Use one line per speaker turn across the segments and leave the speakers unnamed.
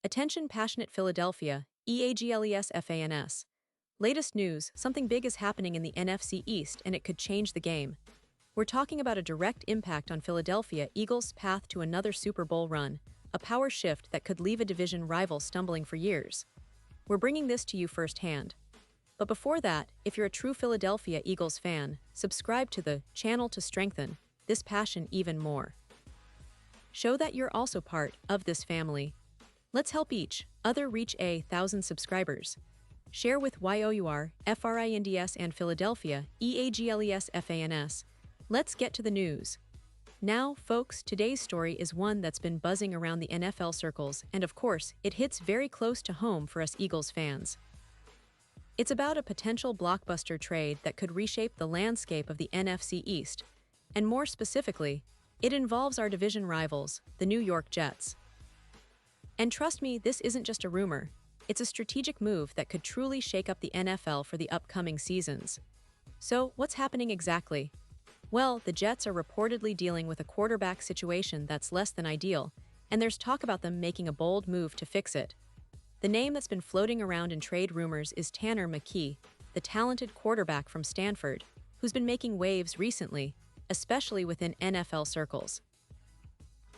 Attention passionate Philadelphia, EAGLES FANS. Latest news, something big is happening in the NFC East and it could change the game. We're talking about a direct impact on Philadelphia Eagles' path to another Super Bowl run, a power shift that could leave a division rival stumbling for years. We're bringing this to you firsthand. But before that, if you're a true Philadelphia Eagles fan, subscribe to the channel to strengthen this passion even more. Show that you're also part of this family. Let's help each other reach 1,000 subscribers. Share with YOUR, FRINDS and Philadelphia, EAGLES FANS. Let's get to the news. Now, folks, today's story is one that's been buzzing around the NFL circles, and of course, it hits very close to home for us Eagles fans. It's about a potential blockbuster trade that could reshape the landscape of the NFC East, and more specifically, it involves our division rivals, the New York Jets. And trust me, this isn't just a rumor. It's a strategic move that could truly shake up the NFL for the upcoming seasons. So, what's happening exactly? Well, the Jets are reportedly dealing with a quarterback situation that's less than ideal, and there's talk about them making a bold move to fix it. The name that's been floating around in trade rumors is Mckee, the talented quarterback from Stanford, who's been making waves recently, especially within NFL circles.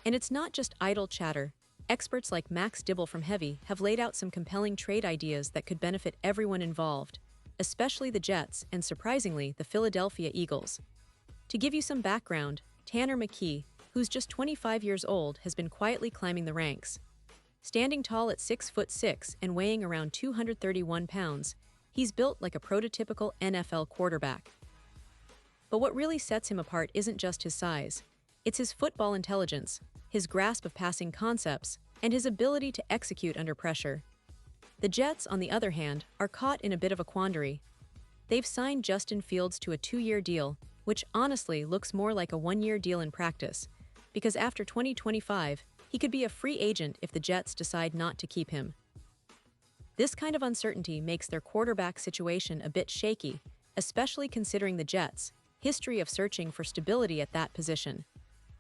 And it's not just idle chatter. Experts like Max Dibble from Heavy have laid out some compelling trade ideas that could benefit everyone involved, especially the Jets and, surprisingly, the Philadelphia Eagles. To give you some background, Mckee, who's just 25 years old, has been quietly climbing the ranks. Standing tall at 6'6" and weighing around 231 pounds, he's built like a prototypical NFL quarterback. But what really sets him apart isn't just his size. It's his football intelligence, his grasp of passing concepts, and his ability to execute under pressure. The Jets, on the other hand, are caught in a bit of a quandary. They've signed Justin Fields to a 2-year deal, which honestly looks more like a 1-year deal in practice, because after 2025, he could be a free agent if the Jets decide not to keep him. This kind of uncertainty makes their quarterback situation a bit shaky, especially considering the Jets' history of searching for stability at that position.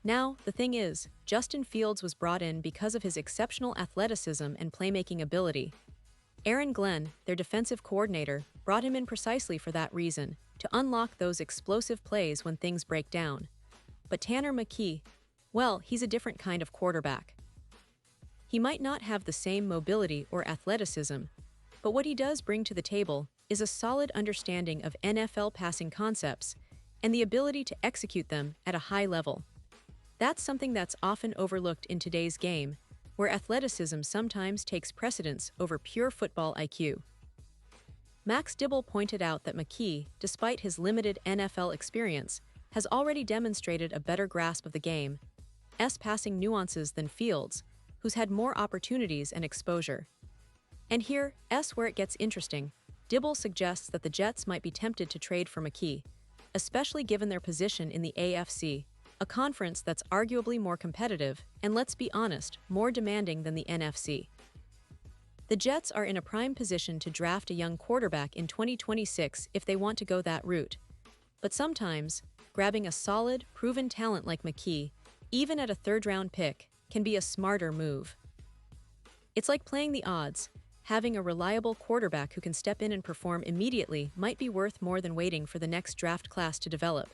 Now, the thing is, Justin Fields was brought in because of his exceptional athleticism and playmaking ability. Aaron Glenn, their defensive coordinator, brought him in precisely for that reason, to unlock those explosive plays when things break down. But Mckee, well, he's a different kind of quarterback. He might not have the same mobility or athleticism, but what he does bring to the table is a solid understanding of NFL passing concepts and the ability to execute them at a high level. That's something that's often overlooked in today's game, where athleticism sometimes takes precedence over pure football IQ. Max Dibble pointed out that Mckee, despite his limited NFL experience, has already demonstrated a better grasp of the game's passing nuances than Fields, who's had more opportunities and exposure. And here's where it gets interesting. Dibble suggests that the Jets might be tempted to trade for Mckee, especially given their position in the AFC, a conference that's arguably more competitive and, let's be honest, more demanding than the NFC. The Jets are in a prime position to draft a young quarterback in 2026 if they want to go that route. But sometimes, grabbing a solid, proven talent like Mckee, even at a third-round pick, can be a smarter move. It's like playing the odds. Having a reliable quarterback who can step in and perform immediately might be worth more than waiting for the next draft class to develop.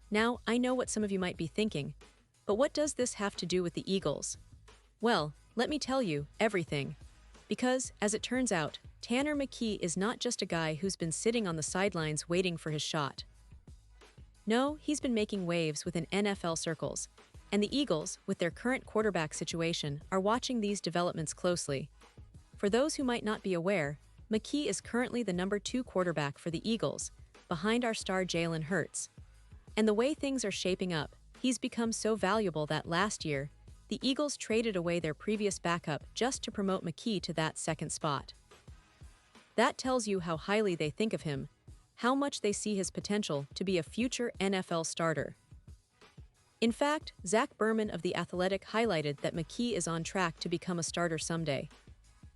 Now, I know what some of you might be thinking, but what does this have to do with the Eagles? Well, let me tell you, everything. Because, as it turns out, Mckee is not just a guy who's been sitting on the sidelines waiting for his shot. No, he's been making waves within NFL circles, and the Eagles, with their current quarterback situation, are watching these developments closely. For those who might not be aware, Mckee is currently the number 2 quarterback for the Eagles, behind our star Jalen Hurts. And the way things are shaping up, he's become so valuable that last year, the Eagles traded away their previous backup just to promote Mckee to that second spot. That tells you how highly they think of him, how much they see his potential to be a future NFL starter. In fact, Zach Berman of The Athletic highlighted that Mckee is on track to become a starter someday.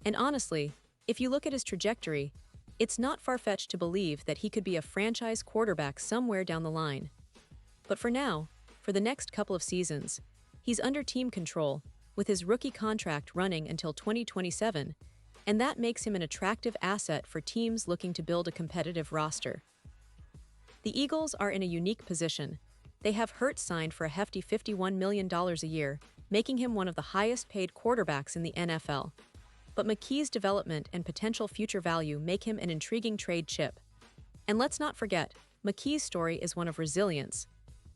And honestly, if you look at his trajectory, it's not far-fetched to believe that he could be a franchise quarterback somewhere down the line. But for now, for the next couple of seasons, he's under team control, with his rookie contract running until 2027, and that makes him an attractive asset for teams looking to build a competitive roster. The Eagles are in a unique position. They have Hurts signed for a hefty $51 million a year, making him one of the highest-paid quarterbacks in the NFL. But Mckee's development and potential future value make him an intriguing trade chip. And let's not forget, Mckee's story is one of resilience.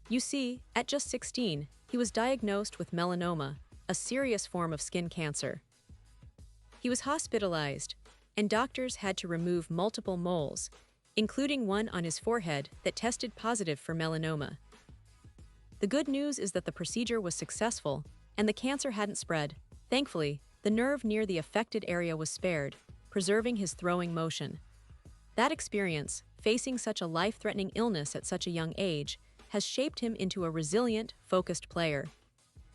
You see, at just 16, he was diagnosed with melanoma, a serious form of skin cancer. He was hospitalized, and doctors had to remove multiple moles, including one on his forehead that tested positive for melanoma. The good news is that the procedure was successful, and the cancer hadn't spread. Thankfully, the nerve near the affected area was spared, preserving his throwing motion. That experience, facing such a life-threatening illness at such a young age, has shaped him into a resilient, focused player.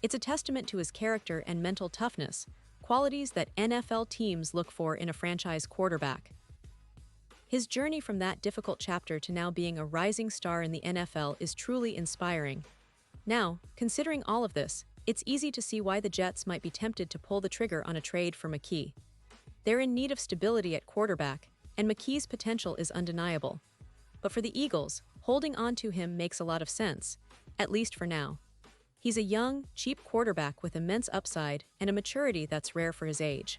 It's a testament to his character and mental toughness, qualities that NFL teams look for in a franchise quarterback. His journey from that difficult chapter to now being a rising star in the NFL is truly inspiring. Now, considering all of this, it's easy to see why the Jets might be tempted to pull the trigger on a trade for Mckee. They're in need of stability at quarterback, and Mckee's potential is undeniable. But for the Eagles, holding on to him makes a lot of sense, at least for now. He's a young, cheap quarterback with immense upside and a maturity that's rare for his age.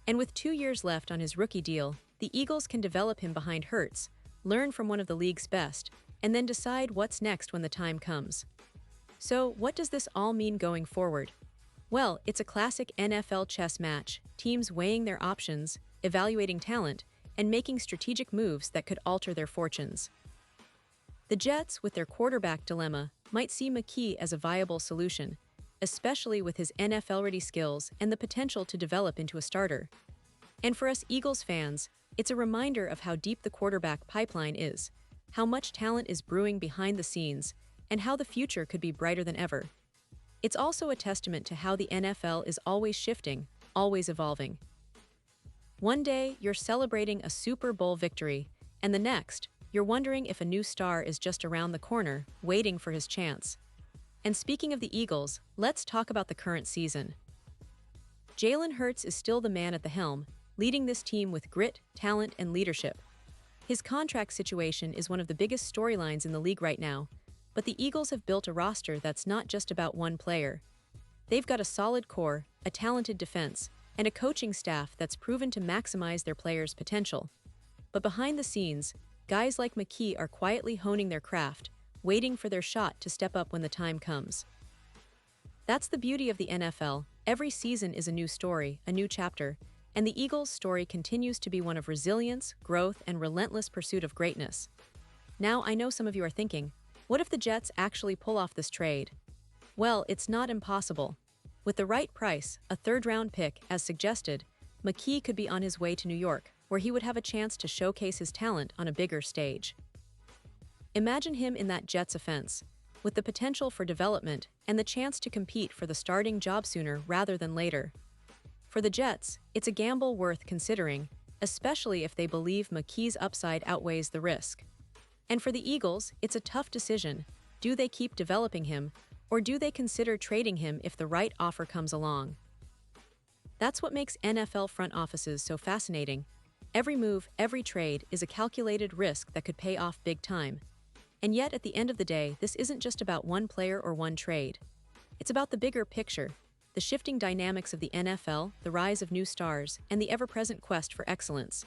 And with 2 years left on his rookie deal, the Eagles can develop him behind Hurts, learn from one of the league's best, and then decide what's next when the time comes. So, what does this all mean going forward? Well, it's a classic NFL chess match, teams weighing their options, evaluating talent, and making strategic moves that could alter their fortunes. The Jets, with their quarterback dilemma, might see Mckee as a viable solution, especially with his NFL-ready skills and the potential to develop into a starter. And for us Eagles fans, it's a reminder of how deep the quarterback pipeline is, how much talent is brewing behind the scenes, and how the future could be brighter than ever. It's also a testament to how the NFL is always shifting, always evolving. One day, you're celebrating a Super Bowl victory, and the next, you're wondering if a new star is just around the corner, waiting for his chance. And speaking of the Eagles, let's talk about the current season. Jalen Hurts is still the man at the helm, leading this team with grit, talent, and leadership. His contract situation is one of the biggest storylines in the league right now, but the Eagles have built a roster that's not just about one player. They've got a solid core, a talented defense, and a coaching staff that's proven to maximize their players' potential. But behind the scenes, guys like Mckee are quietly honing their craft, waiting for their shot to step up when the time comes. That's the beauty of the NFL. Every season is a new story, a new chapter, and the Eagles' story continues to be one of resilience, growth, and relentless pursuit of greatness. Now, I know some of you are thinking, what if the Jets actually pull off this trade? Well, it's not impossible. With the right price, a third-round pick, as suggested, Mckee could be on his way to New York, where he would have a chance to showcase his talent on a bigger stage. Imagine him in that Jets offense, with the potential for development and the chance to compete for the starting job sooner rather than later. For the Jets, it's a gamble worth considering, especially if they believe Mckee's upside outweighs the risk. And for the Eagles, it's a tough decision. Do they keep developing him, or do they consider trading him if the right offer comes along? That's what makes NFL front offices so fascinating. Every move, every trade is a calculated risk that could pay off big time. And yet, at the end of the day, this isn't just about one player or one trade. It's about the bigger picture, the shifting dynamics of the NFL, the rise of new stars, and the ever-present quest for excellence.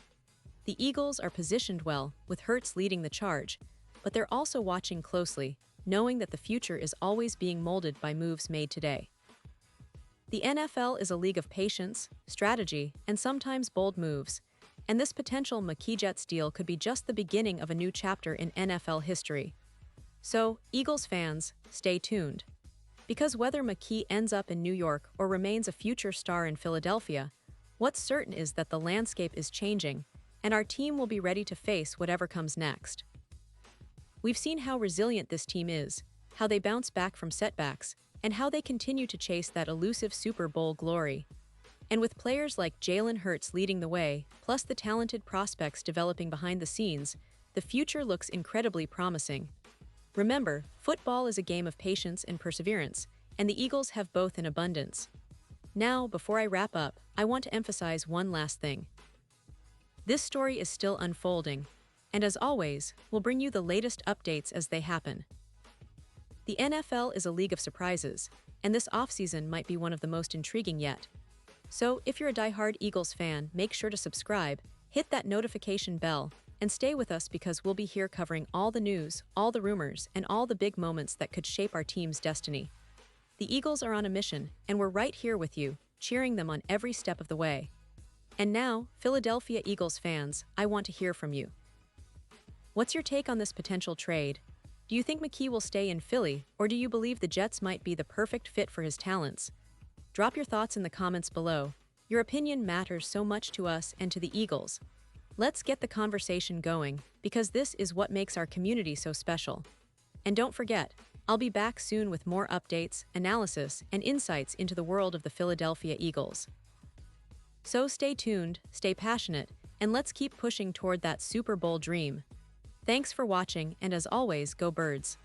The Eagles are positioned well, with Hurts leading the charge, but they're also watching closely, knowing that the future is always being molded by moves made today. The NFL is a league of patience, strategy, and sometimes bold moves, and this potential Mckee Jets deal could be just the beginning of a new chapter in NFL history. So, Eagles fans, stay tuned. Because whether Mckee ends up in New York or remains a future star in Philadelphia, what's certain is that the landscape is changing, and our team will be ready to face whatever comes next. We've seen how resilient this team is, how they bounce back from setbacks, and how they continue to chase that elusive Super Bowl glory. And with players like Jalen Hurts leading the way, plus the talented prospects developing behind the scenes, the future looks incredibly promising. Remember, football is a game of patience and perseverance, and the Eagles have both in abundance. Now, before I wrap up, I want to emphasize one last thing. This story is still unfolding, and as always, we'll bring you the latest updates as they happen. The NFL is a league of surprises, and this offseason might be one of the most intriguing yet. So, if you're a diehard Eagles fan, make sure to subscribe, hit that notification bell, and stay with us because we'll be here covering all the news, all the rumors, and all the big moments that could shape our team's destiny. The Eagles are on a mission, and we're right here with you, cheering them on every step of the way. And now, Philadelphia Eagles fans, I want to hear from you. What's your take on this potential trade? Do you think Mckee will stay in Philly, or do you believe the Jets might be the perfect fit for his talents? Drop your thoughts in the comments below. Your opinion matters so much to us and to the Eagles. Let's get the conversation going, because this is what makes our community so special. And don't forget, I'll be back soon with more updates, analysis, and insights into the world of the Philadelphia Eagles. So stay tuned, stay passionate, and let's keep pushing toward that Super Bowl dream. Thanks for watching, and as always, go Birds.